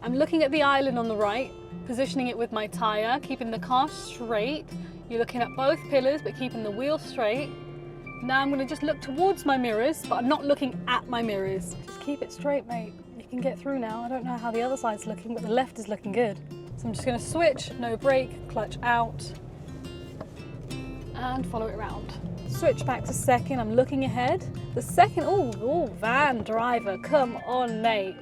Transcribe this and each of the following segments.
I'm looking at the island on the right, positioning it with my tyre, keeping the car straight. You're looking at both pillars, but keeping the wheel straight. Now I'm going to just look towards my mirrors, but I'm not looking at my mirrors. Just keep it straight, mate. You can get through now. I don't know how the other side's looking, but the left is looking good. So I'm just going to switch, no brake, clutch out, and follow it around. Switch back to second, I'm looking ahead. The second, oh, van driver, come on, mate.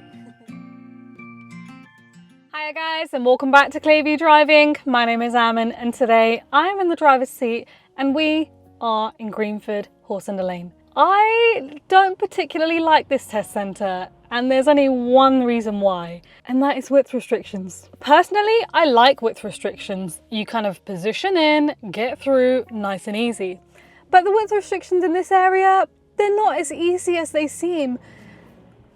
Hiya guys, and welcome back to Clearview Driving. My name is Ammon, and today I am in the driver's seat, and we are in Greenford Horsenden Lane. I don't particularly like this test centre, and there's only one reason why, and that is width restrictions. Personally, I like width restrictions. You kind of position in, get through, nice and easy. But the width restrictions in this area, they're not as easy as they seem.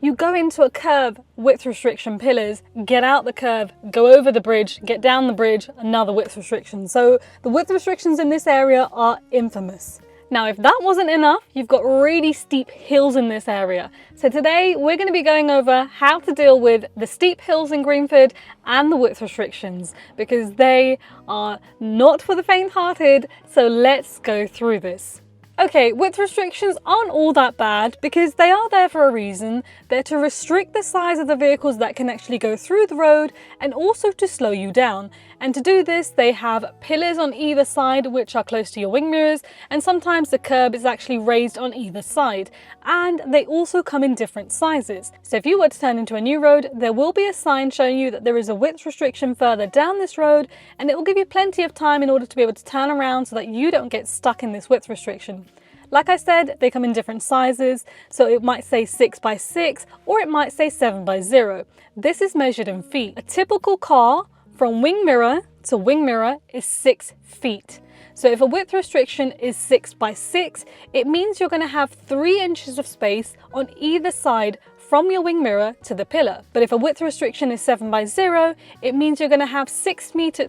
You go into a curve, width restriction pillars, get out the curve, go over the bridge, get down the bridge, another width restriction. So the width restrictions in this area are infamous. Now, if that wasn't enough, you've got really steep hills in this area. So today we're going to be going over how to deal with the steep hills in Greenford and the width restrictions, because they are not for the faint-hearted. So let's go through this. Okay, width restrictions aren't all that bad because they are there for a reason. They're to restrict the size of the vehicles that can actually go through the road and also to slow you down. And to do this, they have pillars on either side which are close to your wing mirrors, and sometimes the curb is actually raised on either side. And they also come in different sizes. So if you were to turn into a new road, there will be a sign showing you that there is a width restriction further down this road, and it will give you plenty of time in order to be able to turn around so that you don't get stuck in this width restriction. Like I said, they come in different sizes, so it might say 6x6 or it might say 7x0. This is measured in feet. A typical car from wing mirror to wing mirror is 6 feet. So if a width restriction is 6x6, it means you're going to have 3 inches of space on either side from your wing mirror to the pillar. But if a width restriction is 7x0, it means you're going to have 6 inches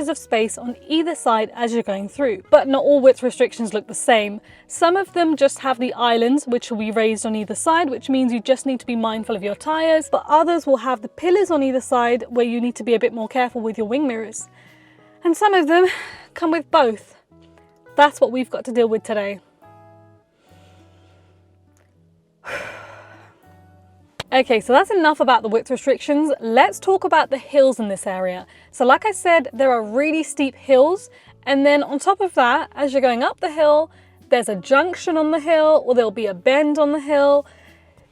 of space on either side as you're going through. But not all width restrictions look the same. Some of them just have the islands which will be raised on either side, which means you just need to be mindful of your tyres, but others will have the pillars on either side where you need to be a bit more careful with your wing mirrors. And some of them come with both. That's what we've got to deal with today. Okay, so that's enough about the width restrictions. Let's talk about the hills in this area. So like I said, there are really steep hills, and then on top of that, as you're going up the hill, there's a junction on the hill, or there'll be a bend on the hill.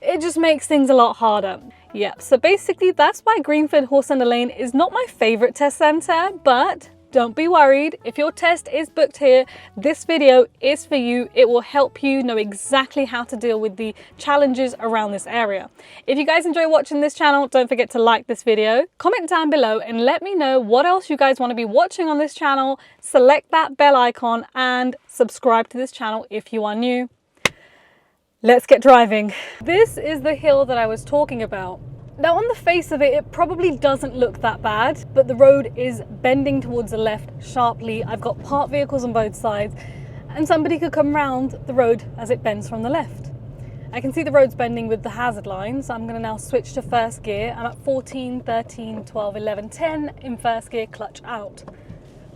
It just makes things a lot harder. Yeah, so basically that's why Greenford Horsenden Lane is not my favorite test centre, but don't be worried. If your test is booked here, this video is for you. It will help you know exactly how to deal with the challenges around this area. If you guys enjoy watching this channel, don't forget to like this video, comment down below and let me know what else you guys want to be watching on this channel. Select that bell icon and subscribe to this channel if you are new. Let's get driving. This is the hill that I was talking about. Now on the face of it, it probably doesn't look that bad, but the road is bending towards the left sharply. I've got parked vehicles on both sides, and somebody could come round the road as it bends from the left. I can see the road's bending with the hazard line, so I'm going to now switch to first gear. I'm at 14, 13, 12, 11, 10 in first gear, clutch out.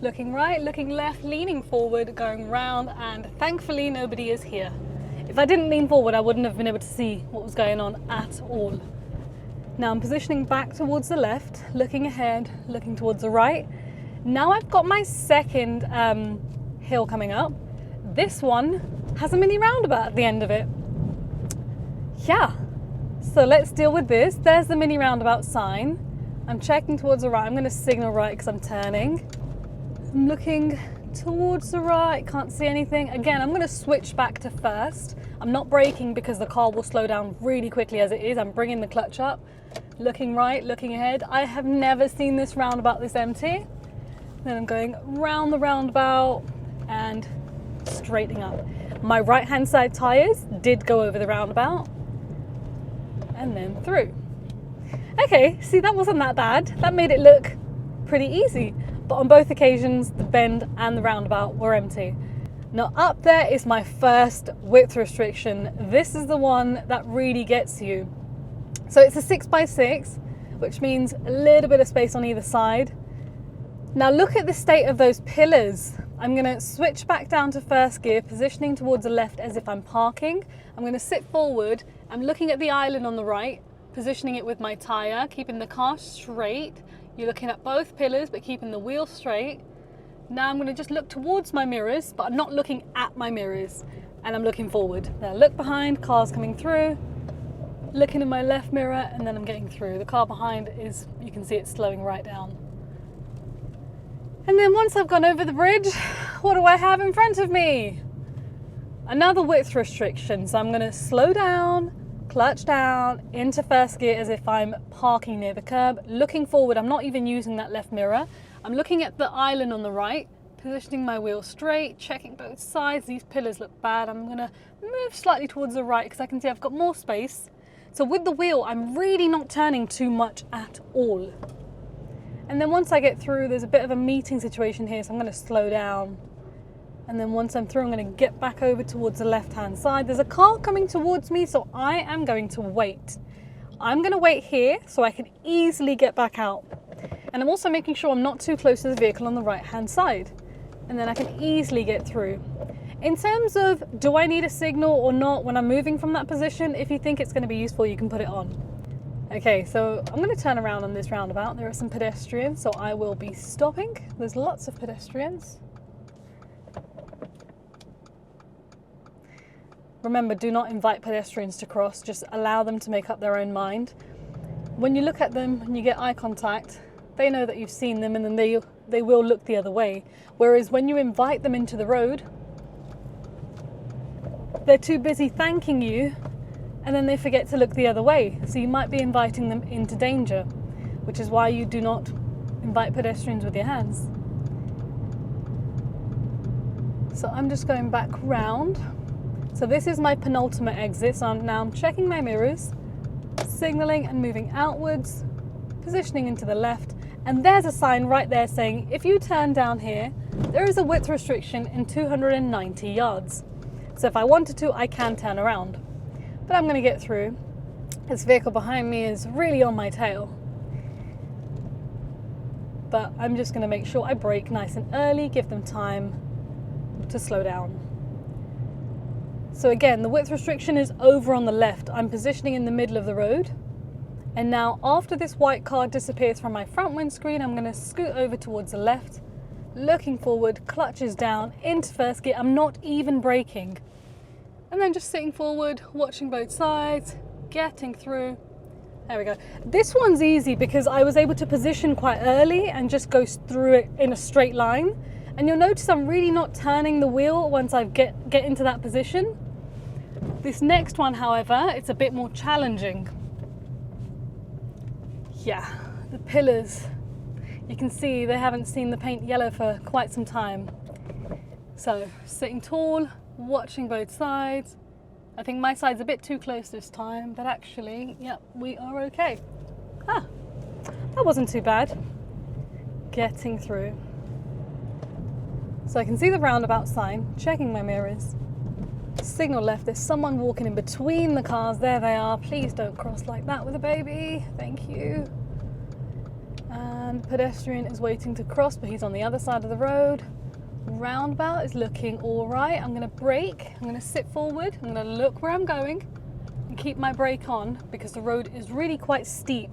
Looking right, looking left, leaning forward, going round, and thankfully nobody is here. If I didn't lean forward, I wouldn't have been able to see what was going on at all. Now I'm positioning back towards the left, looking ahead, looking towards the right. Now I've got my second hill coming up. This one has a mini roundabout at the end of it. Yeah, so let's deal with this. There's the mini roundabout sign. I'm checking towards the right. I'm going to signal right because I'm turning. I'm looking towards the right, can't see anything. Again, I'm going to switch back to first. I'm not braking because the car will slow down really quickly as it is. I'm bringing the clutch up, looking right, looking ahead. I have never seen this roundabout this empty. Then I'm going round the roundabout and straightening up. My right hand side tyres did go over the roundabout and then through. Okay, see, that wasn't that bad. That made it look pretty easy. But on both occasions, the bend and the roundabout were empty. Now up there is my first width restriction. This is the one that really gets you. So it's a 6x6, which means a little bit of space on either side. Now look at the state of those pillars. I'm going to switch back down to first gear, positioning towards the left as if I'm parking. I'm going to sit forward. I'm looking at the island on the right, positioning it with my tyre, keeping the car straight. You're looking at both pillars, but keeping the wheel straight. Now I'm going to just look towards my mirrors, but I'm not looking at my mirrors, and I'm looking forward. Now look behind, car's coming through. Looking in my left mirror, and then I'm getting through. The car behind is, you can see it's slowing right down. And then once I've gone over the bridge, what do I have in front of me? Another width restriction. So I'm going to slow down, clutch down into first gear as if I'm parking near the curb. Looking forward, I'm not even using that left mirror. I'm looking at the island on the right, positioning my wheel straight, checking both sides. These pillars look bad. I'm going to move slightly towards the right because I can see I've got more space. So with the wheel, I'm really not turning too much at all. And then once I get through, there's a bit of a meeting situation here, so I'm going to slow down. And then once I'm through, I'm going to get back over towards the left-hand side. There's a car coming towards me, so I am going to wait. I'm going to wait here so I can easily get back out. And I'm also making sure I'm not too close to the vehicle on the right-hand side. And then I can easily get through. In terms of, do I need a signal or not when I'm moving from that position? If you think it's going to be useful, you can put it on. Okay, so I'm going to turn around on this roundabout. There are some pedestrians, so I will be stopping. There's lots of pedestrians. Remember, do not invite pedestrians to cross. Just allow them to make up their own mind. When you look at them and you get eye contact, they know that you've seen them, and then they will look the other way. Whereas when you invite them into the road, they're too busy thanking you, and then they forget to look the other way. So you might be inviting them into danger, which is why you do not invite pedestrians with your hands. So I'm just going back round. So this is my penultimate exit. So I'm checking my mirrors, signaling and moving outwards, positioning into the left. And there's a sign right there saying, if you turn down here, there is a width restriction in 290 yards. So if I wanted to, I can turn around. But I'm going to get through. This vehicle behind me is really on my tail. But I'm just going to make sure I brake nice and early, give them time to slow down. So again, the width restriction is over on the left. I'm positioning in the middle of the road. And now after this white car disappears from my front windscreen, I'm going to scoot over towards the left, looking forward, clutches down into first gear. I'm not even braking. And then just sitting forward, watching both sides, getting through. There we go. This one's easy because I was able to position quite early and just go through it in a straight line. And you'll notice I'm really not turning the wheel once I get into that position. This next one, however, it's a bit more challenging. Yeah, the pillars, you can see they haven't seen the paint yellow for quite some time. So sitting tall, watching both sides. I think my side's a bit too close this time, but actually, yeah, we are okay. Ah, that wasn't too bad. Getting through. So I can see the roundabout sign, checking my mirrors. Signal left, there's someone walking in between the cars. There they are. Please don't cross like that with a baby. Thank you. And pedestrian is waiting to cross, but he's on the other side of the road. Roundabout is looking all right. I'm going to brake. I'm going to sit forward. I'm going to look where I'm going and keep my brake on because the road is really quite steep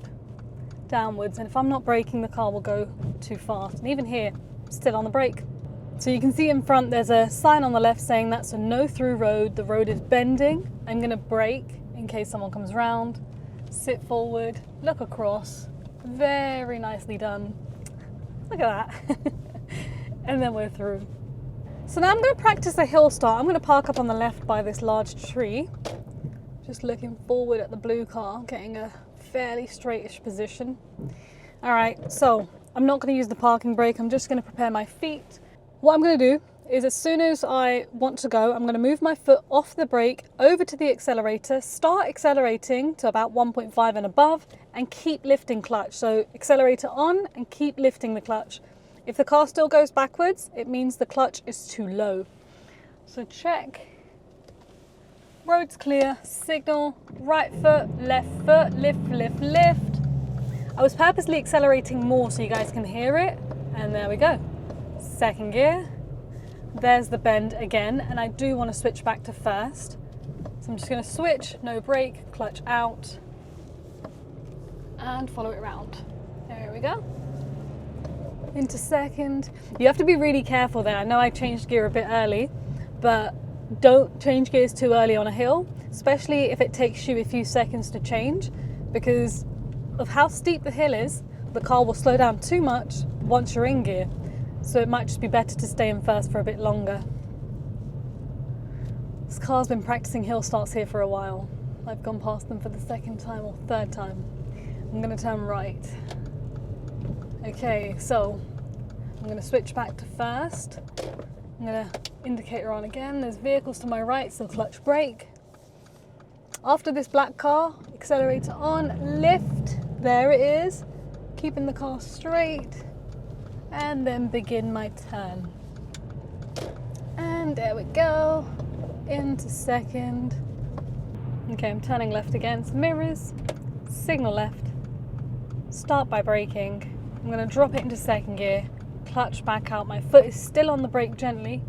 downwards. And if I'm not braking, the car will go too fast. And even here, still on the brake. So you can see in front there's a sign on the left saying that's a no through road. The road is bending. I'm going to brake in case someone comes round. Sit forward, look across. Very nicely done. Look at that. And then we're through. So now I'm going to practice a hill start. I'm going to park up on the left by this large tree. Just looking forward at the blue car, getting a fairly straightish position. All right, so I'm not going to use the parking brake. I'm just going to prepare my feet. What I'm going to do is as soon as I want to go, I'm going to move my foot off the brake over to the accelerator, start accelerating to about 1.5 and above, and keep lifting clutch. So accelerator on and keep lifting the clutch. If the car still goes backwards, it means the clutch is too low. So check road's clear, signal, right foot, lift, lift, lift. I was purposely accelerating more so you guys can hear it, and there we go. Second gear, there's the bend again, and I do want to switch back to first. So I'm just going to switch, no brake, clutch out, and follow it around. There we go. Into second. You have to be really careful there. I know I changed gear a bit early, but don't change gears too early on a hill, especially if it takes you a few seconds to change, because of how steep the hill is. The car will slow down too much once you're in gear, so it might just be better to stay in first for a bit longer. This car's been practicing hill starts here for a while. I've gone past them for the second time or third time. I'm going to turn right. Okay, so I'm going to switch back to first. I'm going to indicator on again. There's vehicles to my right, so clutch brake. After this black car, accelerator on, lift. There it is. Keeping the car straight. And then begin my turn. And there we go. Into second. Okay, I'm turning left against mirrors. Signal left. Start by braking. I'm going to drop it into second gear. Clutch back out. My foot is still on the brake gently.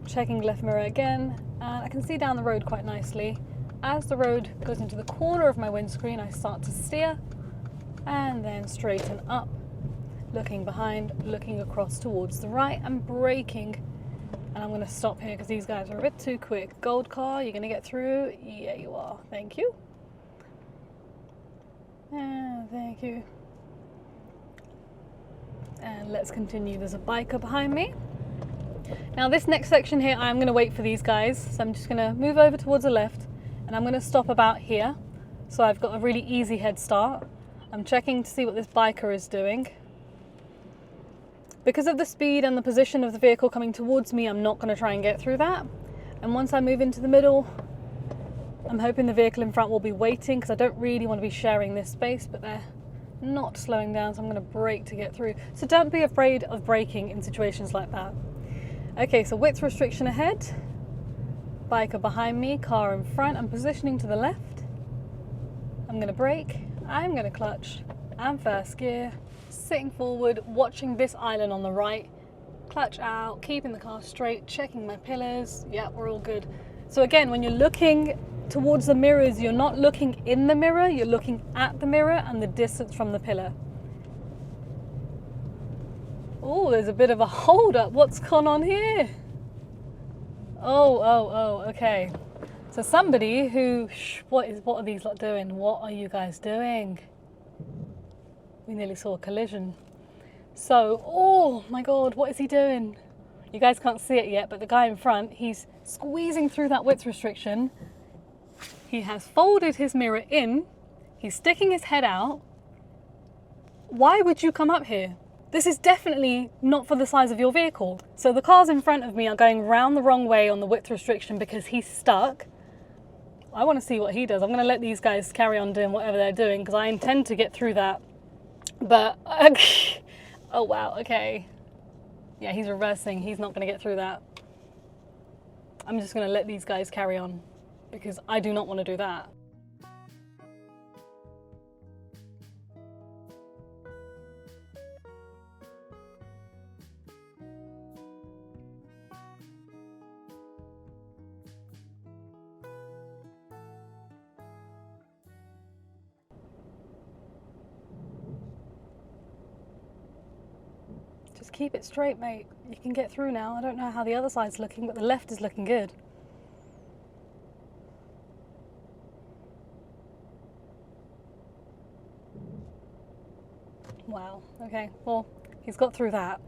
Checking left mirror again. And I can see down the road quite nicely. As the road goes into the corner of my windscreen, I start to steer. And then straighten up. Looking behind, looking across towards the right, and braking. And I'm going to stop here because these guys are a bit too quick. Gold car, you're going to get through? Yeah, you are. Thank you. Thank you. And let's continue. There's a biker behind me. Now this next section here, I'm going to wait for these guys. So I'm just going to move over towards the left, and I'm going to stop about here. So I've got a really easy head start. I'm checking to see what this biker is doing. Because of the speed and the position of the vehicle coming towards me, I'm not going to try and get through that. And once I move into the middle, I'm hoping the vehicle in front will be waiting, because I don't really want to be sharing this space, but they're not slowing down, so I'm going to brake to get through. So don't be afraid of braking in situations like that. Okay, so width restriction ahead, biker behind me, car in front. I'm positioning to the left. I'm going to brake, I'm going to clutch, and first gear. Sitting forward, watching this island on the right, clutch out, keeping the car straight, checking my pillars. Yeah, we're all good. So again, when you're looking towards the mirrors, you're not looking in the mirror, you're looking at the mirror and the distance from the pillar. Oh, there's a bit of a hold up. What's gone on here? Oh, okay. So somebody who, what are these lot doing? What are you guys doing? We nearly saw a collision. So, oh my God, what is he doing? You guys can't see it yet, but the guy in front, he's squeezing through that width restriction. He has folded his mirror in. He's sticking his head out. Why would you come up here? This is definitely not for the size of your vehicle. So the cars in front of me are going round the wrong way on the width restriction because he's stuck. I want to see what he does. I'm going to let these guys carry on doing whatever they're doing because I intend to get through that. But, oh wow, okay. Yeah, he's reversing. He's not going to get through that. I'm just going to let these guys carry on because I do not want to do that. Just keep it straight, mate. You can get through now. I don't know how the other side's looking, but the left is looking good. Wow, okay, well, he's got through that.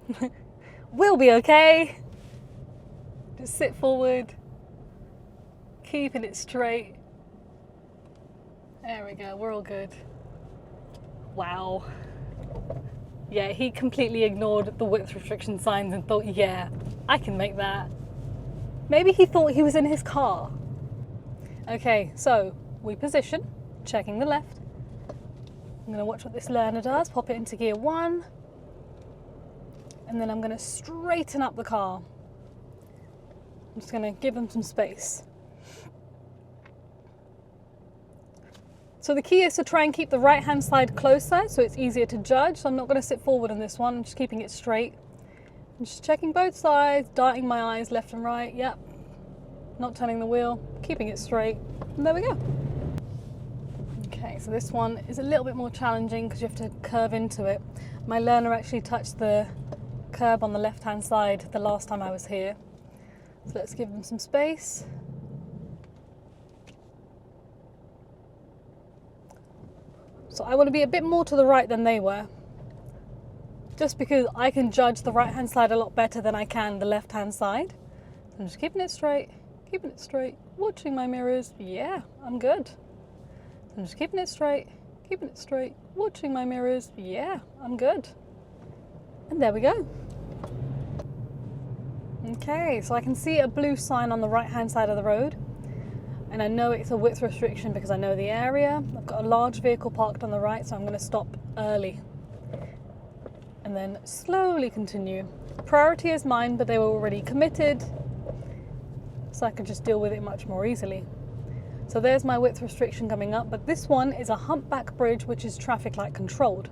We'll be okay. Just sit forward, keeping it straight. There we go, we're all good. Wow. Yeah, he completely ignored the width restriction signs and thought, yeah, I can make that. Maybe he thought he was in his car. Okay, so we position, checking the left. I'm going to watch what this learner does, pop it into gear 1. And then I'm going to straighten up the car. I'm just going to give him some space. So the key is to try and keep the right hand side closer so it's easier to judge. So I'm not going to sit forward on this one, I'm just keeping it straight. I'm just checking both sides, darting my eyes left and right, yep. Not turning the wheel, keeping it straight, and there we go. Okay, so this one is a little bit more challenging because you have to curve into it. My learner actually touched the curb on the left hand side the last time I was here. So let's give them some space. So I want to be a bit more to the right than they were, just because I can judge the right hand side a lot better than I can the left hand side. So I'm just keeping it straight, watching my mirrors. Yeah, I'm good. So I'm just keeping it straight, watching my mirrors. Yeah, I'm good. And there we go. Okay, so I can see a blue sign on the right hand side of the road. And I know it's a width restriction because I know the area. I've got a large vehicle parked on the right, so I'm going to stop early. And then slowly continue. Priority is mine, but they were already committed, so I can just deal with it much more easily. So there's my width restriction coming up, but this one is a humpback bridge which is traffic light controlled.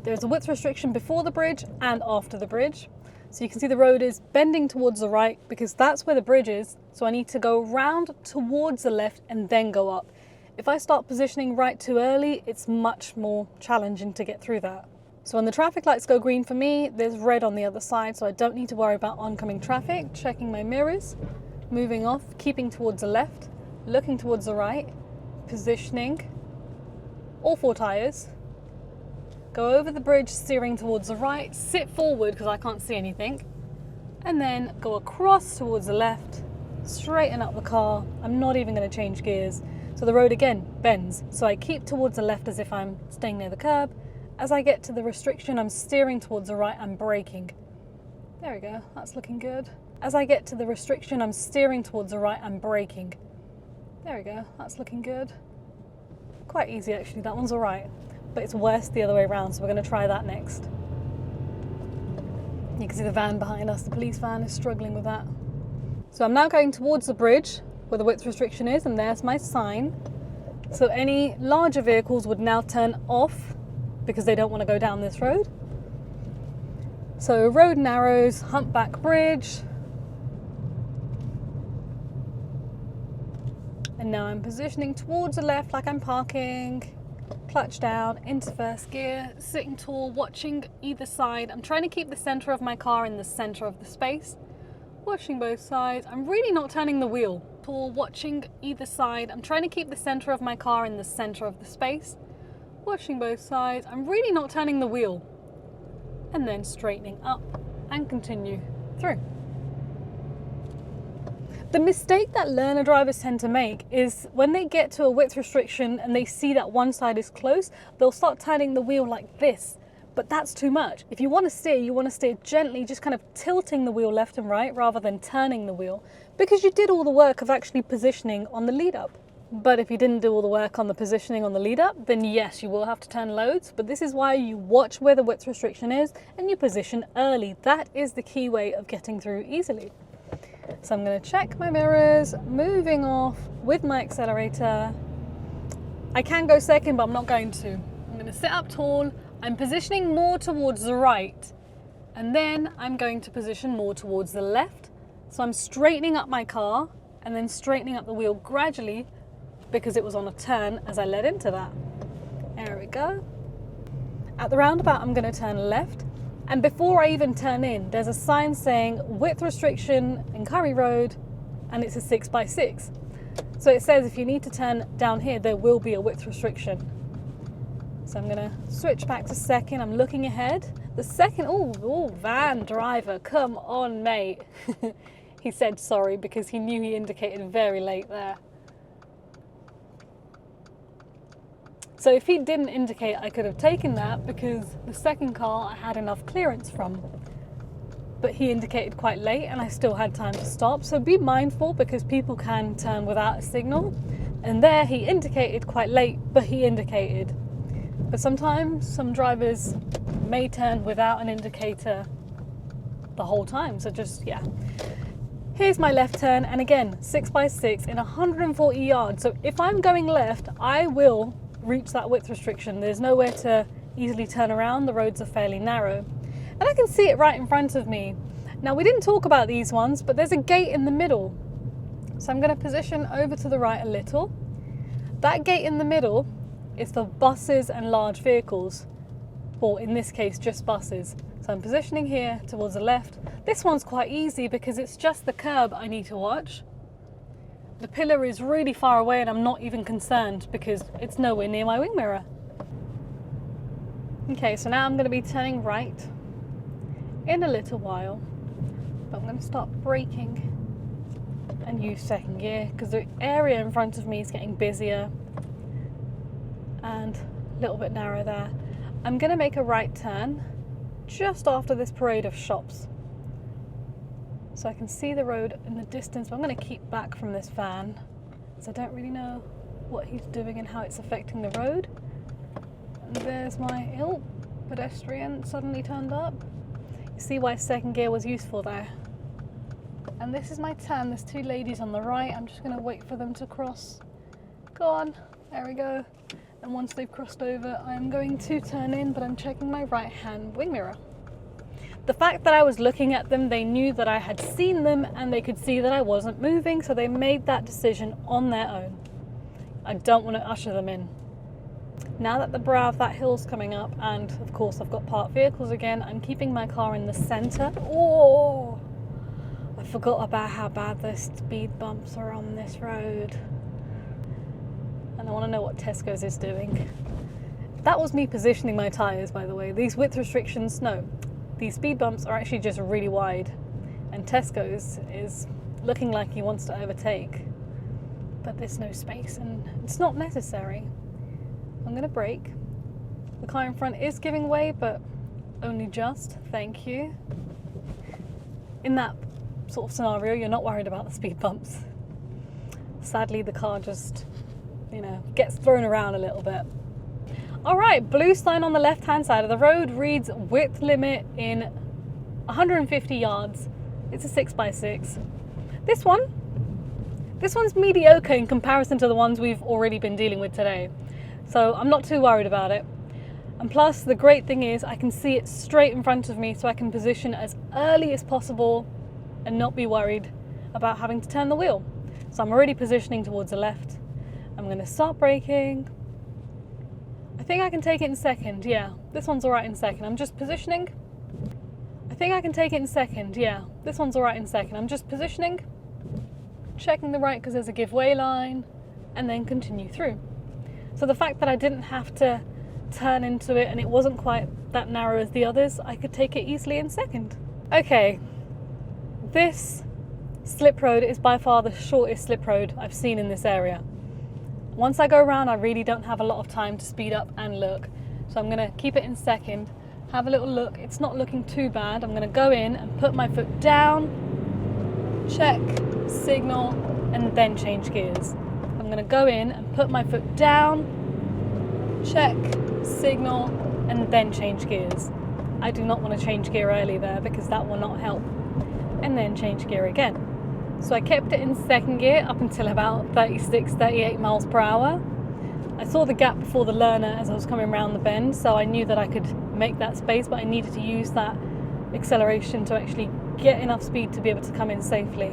There's a width restriction before the bridge and after the bridge. So you can see the road is bending towards the right because that's where the bridge is. So I need to go round towards the left and then go up. If I start positioning right too early, it's much more challenging to get through that. So when the traffic lights go green for me, there's red on the other side, so I don't need to worry about oncoming traffic. Checking my mirrors, moving off, keeping towards the left, looking towards the right, positioning, all four tyres. Go over the bridge, steering towards the right, sit forward because I can't see anything, and then go across towards the left, straighten up the car. I'm not even going to change gears. So the road again bends, so I keep towards the left as if I'm staying near the curb. As I get to the restriction, I'm steering towards the right, I'm braking. There we go, that's looking good. As I get to the restriction, I'm steering towards the right, I'm braking. There we go, that's looking good. Quite easy actually, that one's all right. But it's worse the other way around, so we're going to try that next. You can see the van behind us, the police van is struggling with that. So I'm now going towards the bridge where the width restriction is, and there's my sign. So any larger vehicles would now turn off because they don't want to go down this road. So road narrows, humpback bridge. And now I'm positioning towards the left like I'm parking. Clutch down, into first gear, sitting tall, watching either side. I'm trying to keep the center of my car in the center of the space. Watching both sides. I'm really not turning the wheel. Tall, watching either side. I'm trying to keep the center of my car in the center of the space. Watching both sides. I'm really not turning the wheel. And then straightening up and continue through. The mistake that learner drivers tend to make is when they get to a width restriction and they see that one side is close, they'll start turning the wheel like this. But that's too much. If you want to steer, you want to steer gently, just kind of tilting the wheel left and right rather than turning the wheel, because you did all the work of actually positioning on the lead up. But if you didn't do all the work on the positioning on the lead up, then yes, you will have to turn loads. But this is why you watch where the width restriction is and you position early. That is the key way of getting through easily. So I'm going to check my mirrors, moving off with my accelerator. I can go second, but I'm not going to. I'm going to sit up tall. I'm positioning more towards the right, and then I'm going to position more towards the left. So I'm straightening up my car and then straightening up the wheel gradually because it was on a turn as I led into that. There we go. At the roundabout, I'm going to turn left. And before I even turn in, there's a sign saying width restriction in Curry Road, and it's a 6x6. So it says if you need to turn down here, there will be a width restriction. So I'm gonna switch back to second. I'm looking ahead. The second, oh, van driver, come on, mate. He said sorry because he knew he indicated very late there. So if he didn't indicate, I could have taken that because the second car I had enough clearance from. But he indicated quite late and I still had time to stop. So be mindful because people can turn without a signal. And there he indicated quite late, but he indicated. But sometimes some drivers may turn without an indicator the whole time. So just, yeah. Here's my left turn, and again, 6x6 in 140 yards. So if I'm going left, I will reach that width restriction. There's nowhere to easily turn around. The roads are fairly narrow. And I can see it right in front of me. Now, we didn't talk about these ones, but there's a gate in the middle. So I'm going to position over to the right a little. That gate in the middle is for buses and large vehicles, or in this case, just buses. So I'm positioning here towards the left. This one's quite easy because it's just the curb I need to watch. The pillar is really far away and I'm not even concerned because it's nowhere near my wing mirror. Okay, so now I'm going to be turning right in a little while, but I'm going to start braking and use second gear because the area in front of me is getting busier and a little bit narrow there. I'm going to make a right turn just after this parade of shops, so I can see the road in the distance, but I'm going to keep back from this van because I don't really know what he's doing and how it's affecting the road. And there's my pedestrian suddenly turned up. You see why second gear was useful there. And this is my turn. There's two ladies on the right. I'm just going to wait for them to cross. Go on. There we go. And once they've crossed over, I'm going to turn in, but I'm checking my right hand wing mirror. The fact that I was looking at them, they knew that I had seen them and they could see that I wasn't moving, so they made that decision on their own. I don't want to usher them in. Now that the brow of that hill's coming up, and of course I've got parked vehicles again, I'm keeping my car in the centre. Oh, I forgot about how bad the speed bumps are on this road. And I want to know what Tesco's is doing. That was me positioning my tyres, by the way. These width restrictions, no. These speed bumps are actually just really wide. And Tesco's is looking like he wants to overtake. But there's no space and it's not necessary. I'm going to brake. The car in front is giving way, but only just. Thank you. In that sort of scenario, you're not worried about the speed bumps. Sadly, the car just, gets thrown around a little bit. All right, blue sign on the left-hand side of the road reads width limit in 150 yards. It's a 6x6. This one's mediocre in comparison to the ones we've already been dealing with today. So I'm not too worried about it. And plus, the great thing is I can see it straight in front of me, so I can position as early as possible and not be worried about having to turn the wheel. So I'm already positioning towards the left. I'm going to start braking. I think I can take it in second, yeah. This one's all right in second. I'm just positioning. I think I can take it in second, yeah. This one's all right in second. I'm just positioning, checking the right because there's a give way line, and then continue through. So the fact that I didn't have to turn into it and it wasn't quite that narrow as the others, I could take it easily in second. Okay, this slip road is by far the shortest slip road I've seen in this area. Once I go around, I really don't have a lot of time to speed up and look. So I'm gonna keep it in second, have a little look. It's not looking too bad. I'm gonna go in and put my foot down, check, signal, and then change gears. I'm gonna go in and put my foot down, check, signal, and then change gears. I do not want to change gear early there because that will not help. And then change gear again. So I kept it in second gear up until about 36, 38 miles per hour. I saw the gap before the learner as I was coming around the bend, so I knew that I could make that space, but I needed to use that acceleration to actually get enough speed to be able to come in safely.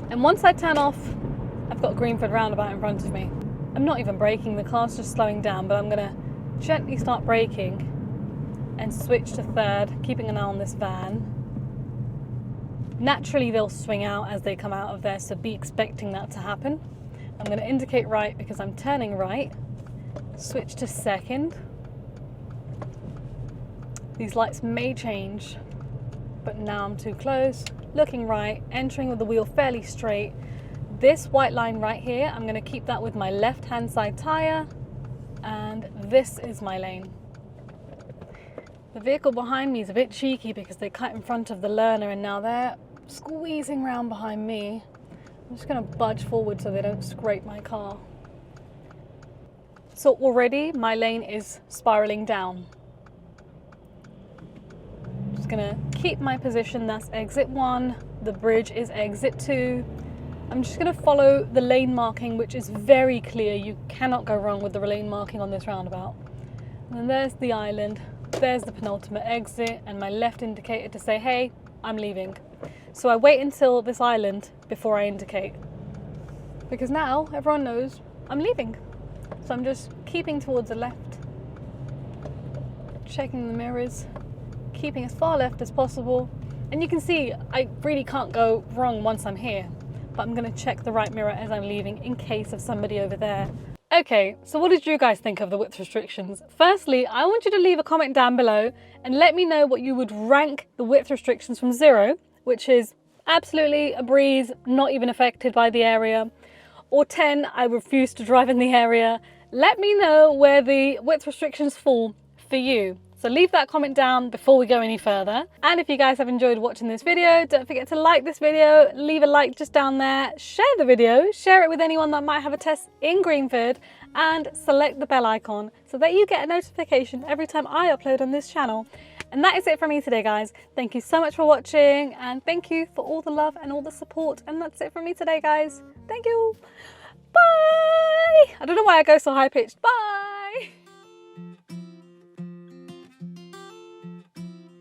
And once I turn off, I've got Greenford Roundabout in front of me. I'm not even braking, the car's just slowing down, but I'm gonna gently start braking and switch to third, keeping an eye on this van. Naturally, they'll swing out as they come out of there, so be expecting that to happen. I'm going to indicate right because I'm turning right. Switch to second. These lights may change, but now I'm too close. Looking right, entering with the wheel fairly straight. This white line right here, I'm going to keep that with my left-hand side tyre, and this is my lane. The vehicle behind me is a bit cheeky because they cut in front of the learner and now they're squeezing round behind me. I'm just going to budge forward so they don't scrape my car. So already my lane is spiralling down. Just going to keep my position. That's exit 1. The bridge is exit 2. I'm just going to follow the lane marking, which is very clear. You cannot go wrong with the lane marking on this roundabout. And then there's the island, there's the penultimate exit, and my left indicator to say, hey, I'm leaving. So I wait until this island before I indicate, because now everyone knows I'm leaving. So I'm just keeping towards the left, checking the mirrors, keeping as far left as possible. And you can see I really can't go wrong once I'm here, but I'm going to check the right mirror as I'm leaving in case of somebody over there. Okay, so what did you guys think of the width restrictions? Firstly, I want you to leave a comment down below and let me know what you would rank the width restrictions from 0, which is absolutely a breeze, not even affected by the area, or 10, I refuse to drive in the area. Let me know where the width restrictions fall for you. So leave that comment down before we go any further. And if you guys have enjoyed watching this video, don't forget to like this video, leave a like just down there, share the video, share it with anyone that might have a test in Greenford, and select the bell icon so that you get a notification every time I upload on this channel. And that is it from me today, guys. Thank you so much for watching, and thank you for all the love and all the support. And that's it from me today, guys. Thank you. Bye. I don't know why I go so high pitched. Bye.